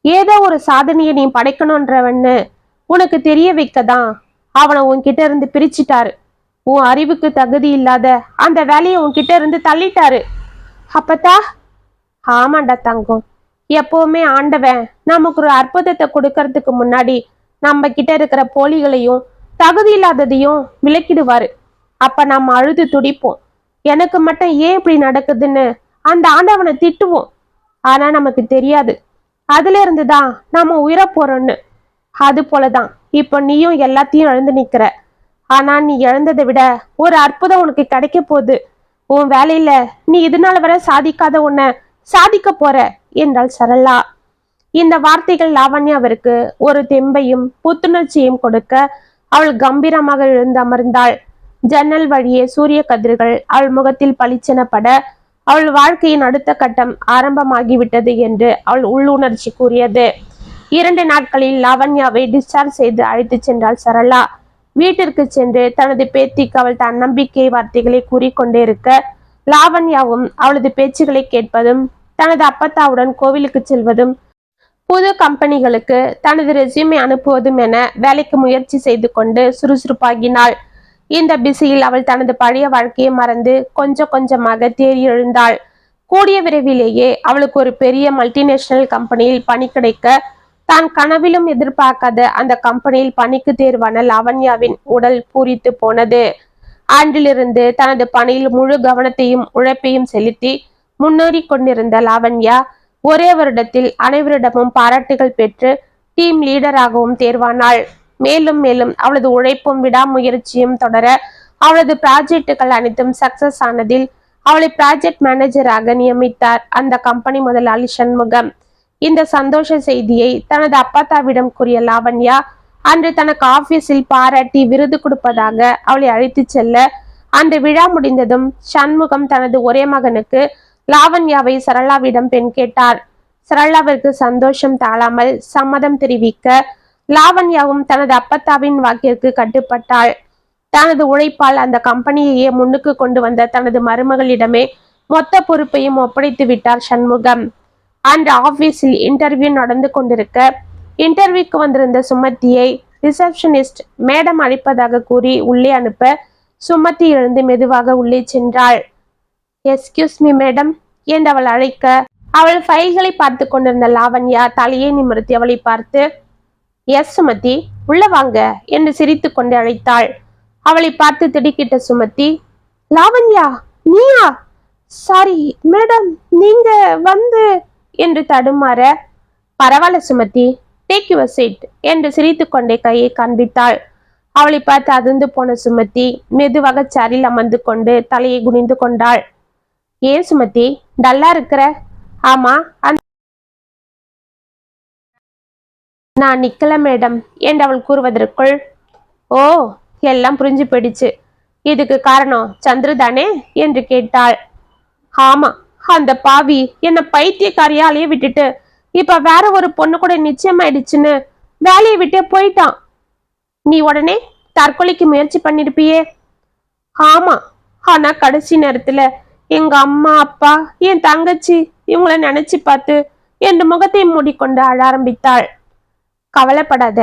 ஏதோ ஒரு சாதனையை நீ படைக்கணும்ன்றவன்னு உனக்கு தெரிய வைக்கதான் அவனை உன்கிட்ட இருந்து பிரிச்சுட்டாரு. உன் அறிவுக்கு தகுதி இல்லாத அந்த வேலையை உன்கிட்ட இருந்து தள்ளிட்டாரு. அப்பத்தா? ஆமாண்டா தங்கம், எப்பவுமே ஆண்டவன் நமக்கு ஒரு அற்புதத்தை கொடுக்கறதுக்கு முன்னாடி நம்ம கிட்ட இருக்கிற போலிகளையும் தகுதி இல்லாததையும் விலக்கிடுவாரு. அப்ப நம்ம அழுது துடிப்போம், எனக்கு மட்டும் ஏன் இப்படி நடக்குதுன்னு அந்த ஆண்டவனை திட்டுவோம். ஆனா நமக்கு தெரியாது அதுல இருந்துதான் நம்ம உயிர போறோம்னு. அது போலதான் இப்ப நீயும் எல்லாத்தையும் இழந்து நிக்கிற. ஆனா நீ இழந்ததை விட ஒரு அற்புதம் உனக்கு கிடைக்க போகுது. உன் வேலையில நீ இதனால வரை சாதிக்காத உன்னை சாதிக்க போற என்றாள் சரளா. இந்த வார்த்தைகள் லாவண்யாவிற்கு ஒரு தெம்பையும் புத்துணர்ச்சியும் கொடுக்க அவள் கம்பீரமாக எழுந்து அமர்ந்தாள். ஜன்னல் வழியே சூரிய கதிர்கள் அவள் முகத்தில் பளிச்செனப்பட அவள் வாழ்க்கையின் அடுத்த கட்டம் ஆரம்பமாகிவிட்டது என்று அவள் உள்ளுணர்ச்சி கூறியது. 2 நாட்களில் லாவண்யாவை டிஸ்சார்ஜ் செய்து அழைத்து சென்றாள் சரளா. வீட்டிற்கு சென்று தனது பேத்திக்கு அவள் தன் நம்பிக்கை வார்த்தைகளை கூறிக்கொண்டே இருக்க, லாவண்யாவும் அவளது பேச்சுகளை கேட்பதும், தனது அப்பத்தாவுடன் கோவிலுக்கு செல்வதும், புது கம்பெனிகளுக்கு தனது ரெஸ்யூமை அனுப்புவதும் என வேலைக்கு முயற்சி செய்து கொண்டு சுறுசுறுப்பாகினாள். இந்த பிஸியில் அவள் தனது பழைய வாழ்க்கையை மறந்து கொஞ்சம் கொஞ்சமாக தேறி எழுந்தாள். கூடிய விரைவிலேயே அவளுக்கு ஒரு பெரிய மல்டிநேஷனல் கம்பெனியில் பணி கிடைக்க, தான் கனவிலும் எதிர்பார்க்காத அந்த கம்பெனியில் பணிக்கு தேர்வான லாவண்யாவின் உடல் பூரித்து போனது. ஆண்டிலிருந்து தனது பணியில் முழு கவனத்தையும் உழைப்பையும் செலுத்தி முன்னேறி கொண்டிருந்த லாவண்யா ஒரே வருடத்தில் அனைவரிடமும் பாராட்டுகள் பெற்று டீம் லீடராகவும் தேர்வானாள். மேலும் மேலும் அவளது உழைப்பும் விடாமுயற்சியும் தொடர அவளது ப்ராஜெக்டுகள் அனைத்தும் சக்சஸ் ஆனதில் அவளை ப்ராஜெக்ட் மேனேஜராக நியமித்தார் அந்த கம்பெனி முதலாளி சண்முகம். இந்த சந்தோஷ செய்தியை தனது அப்பாத்தாவிடம் கூறிய லாவண்யா அன்று தனக்கு ஆபீஸில் பாராட்டி விருது கொடுப்பதாக அவளை அழைத்து செல்ல, அந்த விழா முடிந்ததும் சண்முகம் தனது ஒரே மகனுக்கு லாவண்யாவை சரளாவிடம் பெண் கேட்டார். சரளாவிற்கு சந்தோஷம் தாழாமல் சம்மதம் தெரிவிக்க, லாவண்யாவும் தனது அப்பத்தாவின் வாக்கிற்கு கட்டுப்பட்டாள். தனது உழைப்பால் அந்த கம்பெனியையே முன்னுக்கு கொண்டு வந்த தனது மருமகளிடமே மொத்த பொறுப்பையும் ஒப்படைத்து விட்டார் சண்முகம். அன்று ஆபீஸில் இன்டர்வியூ நடந்து கொண்டிருக்க, இன்டர்வியூக்கு வந்திருந்த சுமதியை ரிசப்ஷனிஸ்ட் மேடம் அழைப்பதாக கூறி உள்ளே அனுப்ப, சுமதி எழுந்து மெதுவாக உள்ளே சென்றாள். எஸ்கியூஸ் மீ மேடம் என்று அவள் அழைக்க, அவள் ஃபைல்களை பார்த்து கொண்டிருந்த லாவண்யா தலையை நிமிர்த்தி அவளை பார்த்து, எஸ் சுமதி, உள்ள வாங்க என்று சிரித்து கொண்டு அழைத்தாள். அவளை பார்த்து திடுக்கிட்ட சுமதி, லாவண்யா நீயா? சாரி மேடம், நீங்க வந்து என்று தடுமாற, பரவாயில்ல சுமதி, டேக் யுவர் சீட் என்று சிரித்து கொண்டே கையை காண்பித்தாள். அவளை பார்த்து அதிர்ந்து போன சுமதி மெதுவாக சேரில் அமர்ந்து கொண்டு தலையை குனிந்து கொண்டாள். ஏன் சுமதி டல்லா இருக்கிற? ஆமா, நான் நிக்கல மேடம் என்று அவள் கூறுவதற்குள், ஓ, எல்லாம் புரிஞ்சு போயிடுச்சு. இதுக்கு காரணம் சந்துரு தானே என்று கேட்டாள். ஆமா, அந்த பாவி என்ன பைத்தியக்காரியாலேயே விட்டுட்டு இப்ப வேற ஒரு பொண்ணு கூட நிச்சயமாயிடுச்சுன்னு வேலையை விட்டே போயிட்டான். நீ உடனே தற்கொலைக்கு முயற்சி பண்ணிருப்பியே? ஆமா, ஆனா கடைசி நேரத்துல எங்க அம்மா அப்பா என் தங்கச்சி இவங்கள நினைச்சு பார்த்து என் முகத்தை மூடிக்கொண்டு அழ ஆரம்பித்தாள். கவலைப்படாத,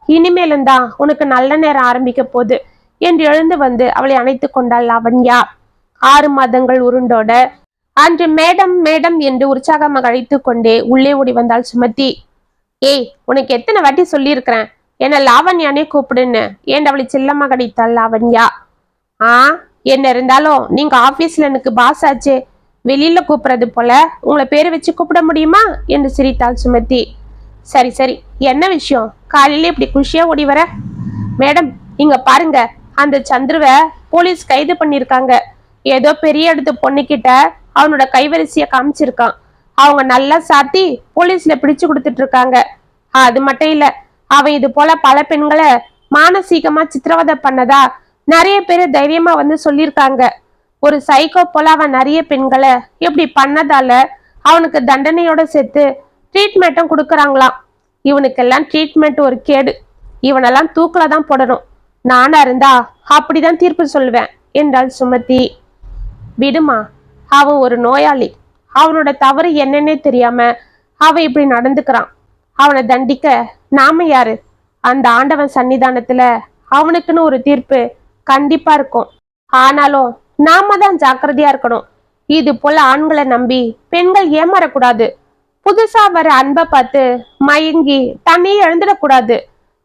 இனிமேலும் தான் உனக்கு நல்ல நேரம் ஆரம்பிக்க போகுது என்று எழுந்து வந்து அவளை அணைத்து கொண்டாள் லாவண்யா. 6 மாதங்கள் உருண்டோட அன்று மேடம் மேடம் என்று உற்சாகமாக அழைத்து கொண்டே உள்ளே ஓடி வந்தாள் சுமதி. ஏய், உனக்கு எத்தனை வாட்டி சொல்லியிருக்கிறேன் என்ன லாவண்யானே கூப்பிடுன்னு ஏன் அவளை செல்லமாக அடித்தாள் லாவண்யா. என்ன இருந்தாலும் நீங்க ஆபீஸ்ல எனக்கு பாஸ் ஆச்சே, வெளியில கூப்பிடுறது போல உங்களை பேரை வச்சு கூப்பிட முடியுமா என்று சிரித்தாள் சுமதி. சரி சரி, என்ன விஷயம் காலையில இப்படி குஷியா ஓடி வர? மேடம் இங்க பாருங்க, அந்த சந்துருவை போலீஸ் கைது பண்ணிருக்காங்க. ஏதோ பெரிய இடத்து பொண்ணுகிட்ட அவனோட கைவரிசைய காமிச்சிருக்கான். அவங்க நல்லா சாத்தி போலீஸ்ல பிடிச்சு கொடுத்துட்டு இருக்காங்க. அது மட்டும் இல்ல, அவன் இது போல பல பெண்களை மானசீகமா சித்திரவதை பண்ணதா நிறைய பேரு தைரியமா வந்து சொல்லியிருக்காங்க. ஒரு சைக்கோ போல அவன் நிறைய பெண்களை இப்படி பண்ணதால அவனுக்கு தண்டனையோட சேர்த்து ட்ரீட்மெண்ட்டும் கொடுக்கறாங்களாம். இவனுக்கெல்லாம் ட்ரீட்மெண்ட் ஒரு கேடு. இவனெல்லாம் தூக்கில தான் போடணும். நானா இருந்தா அப்படிதான் தீர்ப்பு சொல்லுவேன் என்றாள் சுமதி. விடுமா, அவன் ஒரு நோயாளி. அவனோட தவறு என்னன்னே தெரியாம அவன் இப்படி நடந்துக்கிறான். அவனை தண்டிக்க நாம யாரு? அந்த ஆண்டவன் சன்னிதானத்துல அவனுக்குன்னு ஒரு தீர்ப்பு கண்டிப்பா இருக்கும். ஆனாலும் நாம தான் ஜாக்கிரதையா இருக்கணும். இது போல ஆண்களை நம்பி பெண்கள் ஏமாறக்கூடாது. புதுசா வர அன்பை பார்த்து மயங்கி தன்னையே எழுந்துடக்கூடாது.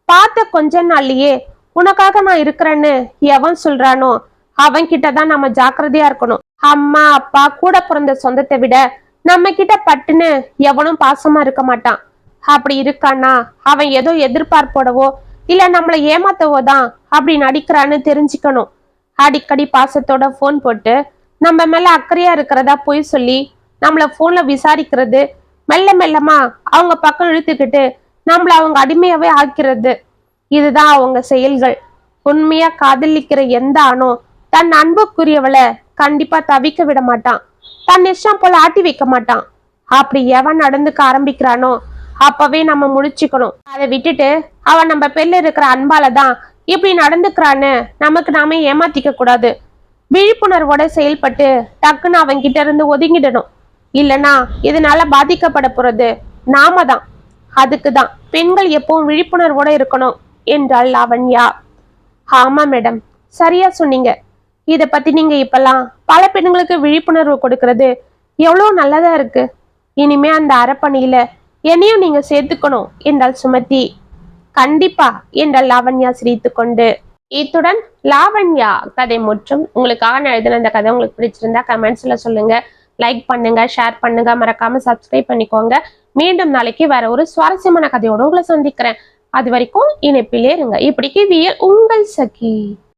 பார்த்த கொஞ்ச நாள்லயே உனக்காக நான் இருக்கிறேன்னு எவன் சொல்றானோ அவன் கிட்டதான் நம்ம ஜாக்கிரதையா இருக்கணும். அம்மா அப்பா கூட பிறந்த சொந்தத்தை விட நம்ம கிட்ட பட்டுன்னு எவனும் பாசமா இருக்க மாட்டான். அப்படி இருக்கான்னா அவன் ஏதோ எதிர்பார்ப்போடவோ இல்ல நம்மளை ஏமாத்தவோ தான் அப்படி நடிக்கிறான்னு தெரிஞ்சுக்கணும். அடிக்கடி பாசத்தோட போன் போட்டு நம்ம மேல அக்கறையா இருக்கிறதா போய் சொல்லி நம்மள போன்ல விசாரிக்கிறது, மெல்ல மெல்லமா அவங்க பக்கம் இழுத்துக்கிட்டு நம்மள அவங்க அடிமையாவே ஆக்கிறது, இதுதான் அவங்க செயல்கள். உண்மையா காதலிக்கிற எந்த ஆணோ தன் அன்புக்குரியவளை கண்டிப்பா தவிக்க விட மாட்டான். தன் இஷ்டம் போல ஆட்டி வைக்க மாட்டான். அப்படி எவன் நடந்துக்க ஆரம்பிக்கிறானோ அப்பவே நம்ம முடிச்சுக்கணும். அதை விட்டுட்டு அவன் நம்ம பேர்ல இருக்கிற அன்பாலதான் இப்படி நடந்துக்கிறான்னு நமக்கு நாமே ஏமாத்திக்க கூடாது. விழிப்புணர்வோட செயல்பட்டு டக்குன்னு அவன் கிட்ட இருந்து ஒதுங்கிடணும். இல்லைன்னா இதனால பாதிக்கப்பட போறது நாம தான். அதுக்குதான் பெண்கள் எப்பவும் விழிப்புணர்வோட இருக்கணும் என்றாள் லாவண்யா. ஆமா மேடம், சரியா சொன்னீங்க. இத பத்தி நீங்க இப்பெல்லாம் பல பெண்களுக்கு விழிப்புணர்வு கொடுக்கறது எவ்வளவு நல்லதா இருக்கு. இனிமே அந்த அறப்பணியில என்னையும் நீங்க சேர்த்துக்கணும் என்றாள் சுமதி. கண்டிப்பா என்றாள் லாவண்யா சிரித்து கொண்டு. இத்துடன் லாவண்யா கதை முற்றும். உங்களுக்காக நான் எழுதின இந்த கதை உங்களுக்கு பிடிச்சிருந்தா கமெண்ட்ஸ்ல சொல்லுங்க. லைக் பண்ணுங்க, ஷேர் பண்ணுங்க, மறக்காம சப்ஸ்கிரைப் பண்ணிக்கோங்க. மீண்டும் நாளைக்கு வேற ஒரு சுவாரஸ்யமான கதையோட உங்களை சந்திக்கிறேன். அது வரைக்கும் இணைப்பிலே இருங்க. இப்படிக்கு வியல் உங்கள் சகி.